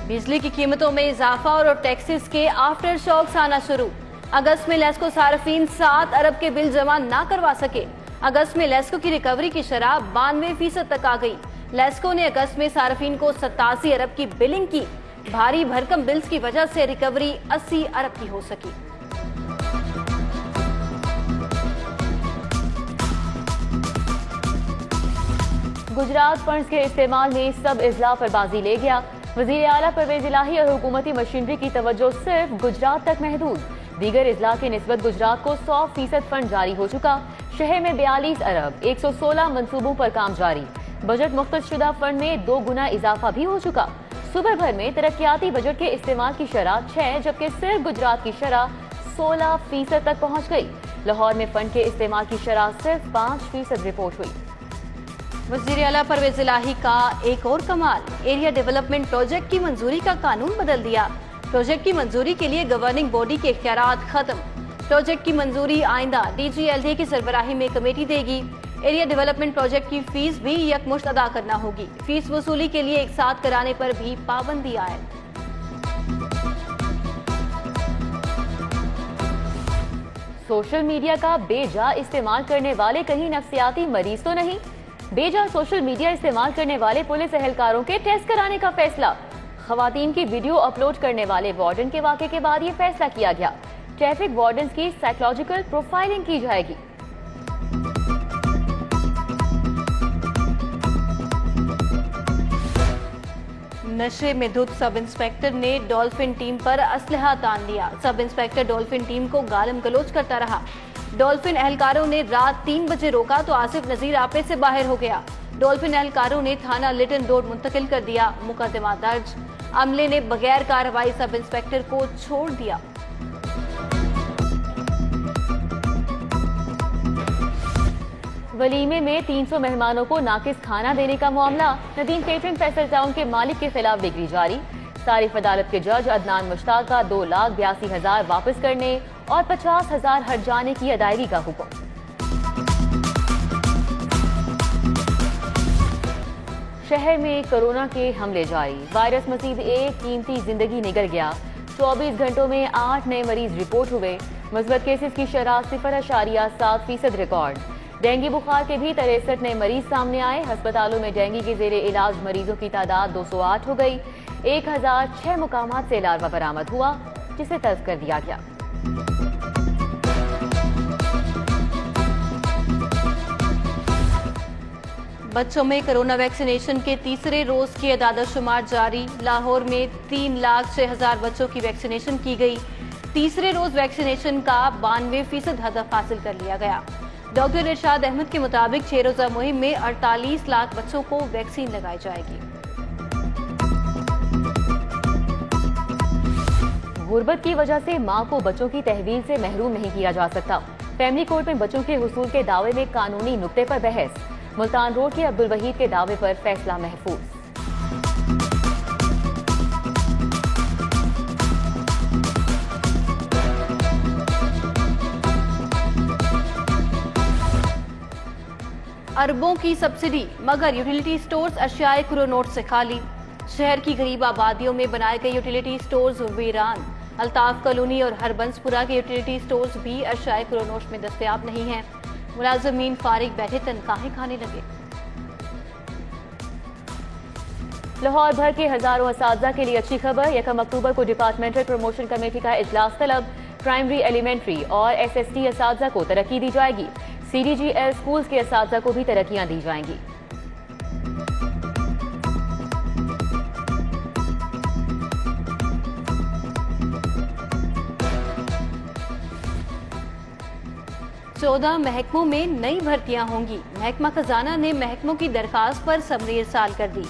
बिजली की कीमतों में इजाफा और टैक्सेस के आफ्टर शॉक्स आना शुरू। अगस्त में लेस्को सार्फिन 7 अरब के बिल जमा ना करवा सके। अगस्त में लेस्को की रिकवरी की शरह 92% तक आ गई। लेस्को ने अगस्त में सार्फिन को 87 अरब की बिलिंग की। भारी भरकम बिल्स की वजह से रिकवरी 80 अरब की हो सकी। गुजरात फंड्स के इस्तेमाल में सब इजला पर बाजी ले गया। वजीर आला परवेज इलाही और हुकूमती मशीनरी की तवज्जो सिर्फ गुजरात तक महदूद। दीगर इजला की निस्बत गुजरात को 100% फंड जारी हो चुका। शहर में 42 अरब 116 मंसूबों पर काम जारी। बजट मुख्तसुदा फंड में 2 गुना इजाफा भी हो चुका। सूबे भर में तरक्याती बजट के इस्तेमाल की शरह 6 जबकि सिर्फ गुजरात की शरह 16% तक पहुँच गई। लाहौर में फंड के इस्तेमाल की शरह सिर्फ 5% रिपोर्ट हुई। वज़ीर आला परवेज इलाही का एक और कमाल, एरिया डेवलपमेंट प्रोजेक्ट की मंजूरी का कानून बदल दिया। प्रोजेक्ट की मंजूरी के लिए गवर्निंग बॉडी के इख्तियारात खत्म। प्रोजेक्ट की मंजूरी आइंदा DGLD की सरबराही में कमेटी देगी। एरिया डेवलपमेंट प्रोजेक्ट की फीस भी यकमुश्त अदा करना होगी। फीस वसूली के लिए एक साथ कराने पर भी पाबंदी आए। सोशल मीडिया का बेजा इस्तेमाल करने वाले कहीं नफ्सियाती मरीज तो नहीं? बेजा सोशल मीडिया इस्तेमाल करने वाले पुलिस एहलकारों के टेस्ट कराने का फैसला। खवातीन की वीडियो अपलोड करने वाले वार्डन के वाक़े के बाद ये फैसला किया गया। ट्रैफिक वार्डन की साइकोलॉजिकल प्रोफाइलिंग की जाएगी। नशे में धुत सब इंस्पेक्टर ने डॉल्फिन टीम पर असलहा तान लिया। सब इंस्पेक्टर डॉल्फिन टीम को गालम गलोच करता रहा। डॉल्फिन एहलकारों ने रात 3 बजे रोका तो आसिफ नजीर आपे से बाहर हो गया। डॉल्फिन एहलकारों ने थाना लिटन रोड मुंतकिल कर दिया। मुकदमा दर्ज। अमले ने बगैर कार्रवाई सब इंस्पेक्टर को छोड़ दिया। वलीमे में 300 मेहमानों को नाकिस खाना देने का मामला। नदीम केटरिंग फैसल टाउन के मालिक के खिलाफ डिग्री जारी। सारिफ अदालत के जज अदनान मुश्ताक का 2,82,000 वापस करने और 50,000 हट जाने की अदायगी का हुक्म। शहर में कोरोना के हमले जारी। वायरस मजीद एक कीमती जिंदगी निगल गया। 24 घंटों में 8 नए मरीज रिपोर्ट हुए। मुस्बत केसेस की शरह 0.7% रिकॉर्ड। डेंगू बुखार के भी 63 नए मरीज सामने आए। अस्पतालों में डेंगू के जेरे इलाज मरीजों की तादाद 208 हो गई। 1006 मुकामात से लार्वा बरामद हुआ जिसे तल्फ कर दिया गया। बच्चों में कोरोना वैक्सीनेशन के तीसरे रोज की अदाद-ओ-शुमार जारी। लाहौर में 3,06,000 बच्चों की वैक्सीनेशन की गई। तीसरे रोज वैक्सीनेशन का 92% हदफ हासिल कर लिया गया। डॉक्टर इरशाद अहमद के मुताबिक 6 रोजा मुहिम में 48 लाख बच्चों को वैक्सीन लगाई जाएगी। गुर्बत की वजह से मां को बच्चों की तहवील से महरूम नहीं किया जा सकता। फैमिली कोर्ट में बच्चों के हुसूल के दावे में कानूनी नुक्ते पर बहस। मुल्तान रोड के अब्दुल वहीद के दावे पर फैसला महफूज। अरबों की सब्सिडी मगर यूटिलिटी स्टोर्स अशियाए कुरोनोट से खाली। शहर की गरीब आबादियों में बनाए गए यूटिलिटी स्टोर्स वीरान। अल्ताफ कॉलोनी और हरबंसपुरा के यूटिलिटी स्टोर्स भी अशियाए कुरोनोट में दस्तयाब नहीं हैं। मुलाजमीन फारिग बैठे तनख्वाहें खाने लगे। लाहौर भर के हजारों असातिज़ा के लिए अच्छी खबर। 1 अक्टूबर को डिपार्टमेंटल प्रमोशन कमेटी का इजलास तलब। प्राइमरी, एलिमेंट्री और SST असातिज़ा को तरक्की दी जाएगी। CDGL स्कूल्स के असातिज़ा को भी तरक्कियां दी जाएंगी। चौदह महकमों में नई भर्तियां होंगी। महकमा खजाना ने महकमों की दरखास्त पर समरी इरसाल कर दी।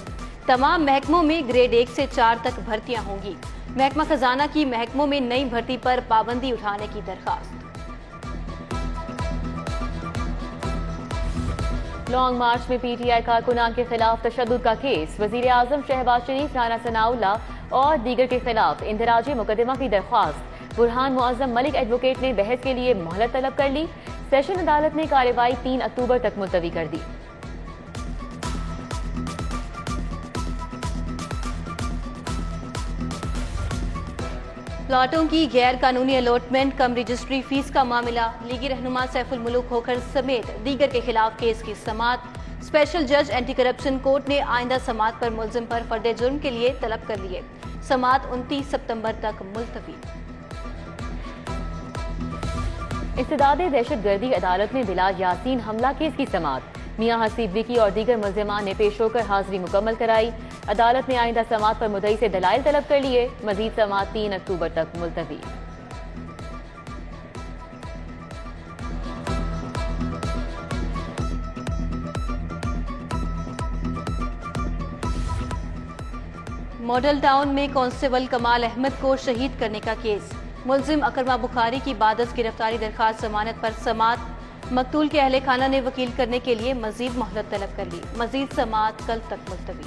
तमाम महकमों में ग्रेड 1 से 4 तक भर्तियां होंगी। महकमा खजाना की महकमों में नई भर्ती पर पाबंदी उठाने की दरखास्त। लॉन्ग मार्च में PTI कारकुनान के खिलाफ तशद्दुद का केस। वजीर आजम शहबाज शरीफ, राना सनाउल्लाह और दीगर के खिलाफ इंदराजी मुकदमा की दरख्वास्त। बुरहान मुअज्जम मलिक एडवोकेट ने बहस के लिए मोहलत तलब कर ली। सेशन अदालत ने कार्रवाई 3 अक्टूबर तक मुलतवी कर दी। प्लाटों की गैर कानूनी अलॉटमेंट कम रजिस्ट्री फीस का मामला, लीगी रहनुमा सैफुल मुल्क खोखर समेत दीगर के खिलाफ केस की समाअत। स्पेशल जज एंटी करप्शन कोर्ट ने आइंदा समाअत पर मुलजिम पर फर्द जुर्म के लिए तलब कर लिए। समाअत 29 सितंबर तक मुलतवी। इस्तेदादे दहशतगर्दी अदालत में बिलाल यासीन हमला केस की समाअत। मियां हसीब विकी और दीगर मुलजिमान ने पेश होकर हाजिरी मुकम्मल कराई। अदालत ने आइंदा समाअत पर मुद्दई से दलाइल तलब कर लिए। मजीद समाअत 3 अक्टूबर तक मुलतवी। मॉडल टाउन में कांस्टेबल कमाल अहमद को शहीद करने का केस। मुलजिम अकरमा बुखारी की बादस गिरफ्तारी दरखास्त जमानत पर समाअत। मकतूल के अहले खाना ने वकील करने के लिए मजीद मोहलत तलब कर ली। मजीद समाअत कल तक मुलतवी।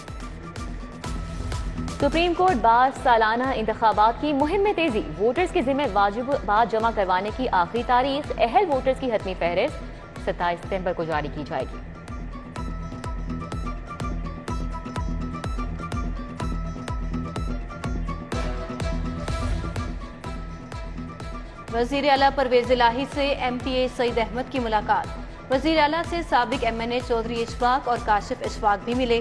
सुप्रीम कोर्ट बार सालाना इंतखाबात की मुहिम में तेजी। वोटर्स के जिम्मे वाजिबात जमा करवाने की आखिरी तारीख। अहल वोटर्स की हतमी फहरिस्त 27 सितंबर को जारी की जाएगी। वजीर आला परवेज इलाही से MPA सईद अहमद की मुलाकात। वजीर आला से साबिक MNA चौधरी इशफाक और काशिफ इशफाक भी मिले।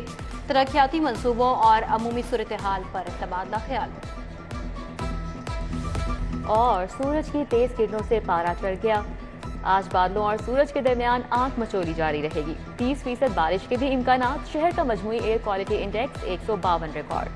तरक्याती मंसूबों और अमूमी सूरत हाल पर तबादला ख्याल। और सूरज की तेज किरणों से पारा चढ़ गया। आज बादलों और सूरज के दरमियान आंख मचोली जारी रहेगी। 30% बारिश के भी इम्कानात। शहर का मजमूई एयर क्वालिटी इंडेक्स 152 रिकॉर्ड।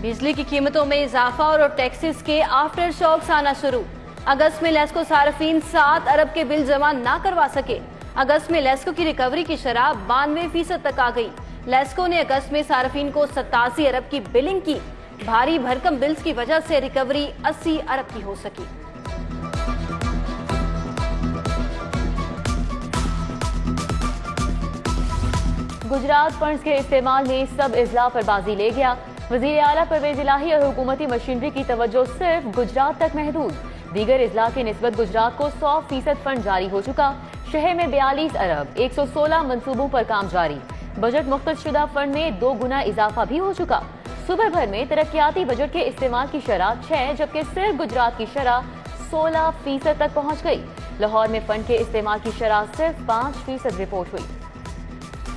बिजली की कीमतों में इजाफा और टैक्सेस के आफ्टर शॉक्स आना शुरू। अगस्त में लेस्को सार्फिन 7 अरब के बिल जमा ना करवा सके। अगस्त में लेस्को की रिकवरी की शरह 92% तक आ गई। लेस्को ने अगस्त में सार्फिन को 87 अरब की बिलिंग की। भारी भरकम बिल्स की वजह से रिकवरी 80 अरब की हो सकी। गुजरात फंड्स के इस्तेमाल में सब इजला पर बाजी ले गया। वजीर आला परवेज इलाही और हुकूमती मशीनरी की तवज्जो सिर्फ गुजरात तक महदूद। दीगर इजला की निस्बत गुजरात को 100% फंड जारी हो चुका। शहर में 42 अरब 116 मंसूबों पर काम जारी। बजट मुख्तसुदा फंड में 2 गुना इजाफा भी हो चुका। सूबे भर में तरक्याती बजट के इस्तेमाल की शरह 6 जबकि सिर्फ गुजरात की शरह 16% तक पहुँच गई। लाहौर में फंड के इस्तेमाल की शरह सिर्फ 5% रिपोर्ट हुई।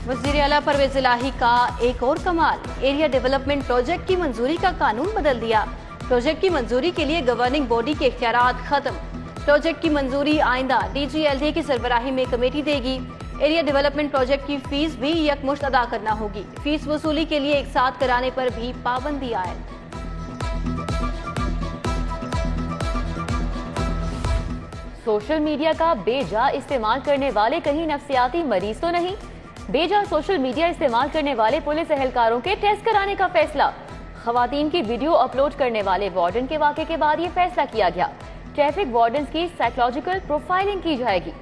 वजीर आला परवेज इलाही का एक और कमाल, एरिया डेवलपमेंट प्रोजेक्ट की मंजूरी का कानून बदल दिया। प्रोजेक्ट की मंजूरी के लिए गवर्निंग बॉडी के इख्तियारात खत्म। प्रोजेक्ट की मंजूरी आइंदा DGLD की सरबराही में कमेटी देगी। एरिया डेवलपमेंट प्रोजेक्ट की फीस भी यकमुश्त अदा करना होगी। फीस वसूली के लिए एक साथ कराने पर भी पाबंदी आयद। सोशल मीडिया का बेजा इस्तेमाल करने वाले कहीं नफ्सियाती मरीज तो नहीं। बेजा सोशल मीडिया इस्तेमाल करने वाले पुलिस एहलकारों के टेस्ट कराने का फैसला। खवातीन की वीडियो अपलोड करने वाले वार्डन के वाक़े के बाद ये फैसला किया गया। ट्रैफिक वार्डन की साइकोलॉजिकल प्रोफाइलिंग की जाएगी।